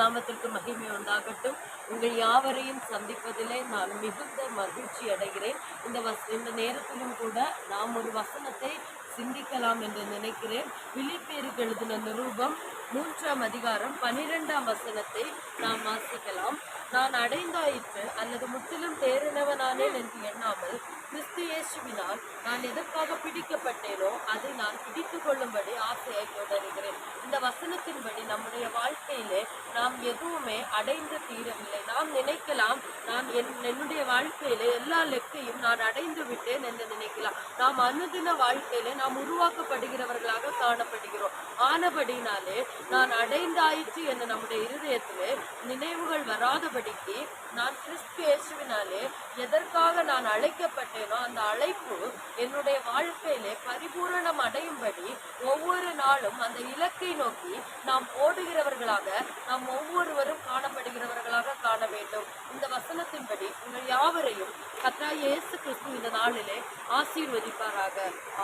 நாமத்திற்கு மகிமை உண்டாகட்டும். உங்கள் யாவரையும் சந்திப்பதிலே நான் மிகுந்த மகிழ்ச்சி அடைகிறேன். இந்த நேரத்திலும் கூட நாம் ஒரு வசனத்தை சிந்திக்கலாம் என்று நினைக்கிறேன். பிலிப்பியருக்கு எழுதின நிருபம் 3ஆம் அதிகாரம் 12ஆம் வசனத்தை நாம் வாசிக்கலாம். நான் அடைந்தாயிற்று அல்லது முற்றிலும் தேறினவனானேன் என்று எண்ணாமல் கிறிஸ்து இயேசுவினால் நான் எதற்காக பிடிக்கப்பட்டேனோ அதை நான் பிடித்துக் கொள்ளும்படி ஆசையை தொடருகிறேன். இந்த வசனத்தின்படி நம்முடைய வாழ்க்கையிலே நாம் எதுவுமே அடைந்து தீரவில்லை. நாம் நினைக்கலாம், நான் என்னுடைய வாழ்க்கையிலே எல்லா லெக்கையும் நான் அடைந்து விட்டேன் என்று நினைக்கலாம். நாம் அனுதின வாழ்க்கையிலே நாம் உருவாக்கப்படுகிறவர்களாக காணப்படுகிறோம். ஆனபடினாலே நான் அடைந்தாயிற்று என்று நம்முடைய இருதயத்திலே நினைவுகள் வராதபடிக்கு நான் கிறிஸ்து இயேசுவினாலே எதற்காக நான் அழைக்கப்பட்டேனோ அந்த அழைப்பு என்னுடைய வாழ்க்கையிலே பரிபூரணம் அடையும்படி ஒவ்வொரு நாளும் அந்த இலக்கை நோக்கி நாம் ஓடுகிறவர்களாக நாம் ஒவ்வொருவரும் காணப்படுகிறவர்களாக காண வேண்டும். இந்த வசனத்தின்படி உங்கள் யாவரையும் கர்த்தராகிய இயேசு கிறிஸ்து இந்த நாளிலே ஆசீர்வதிப்பாராக.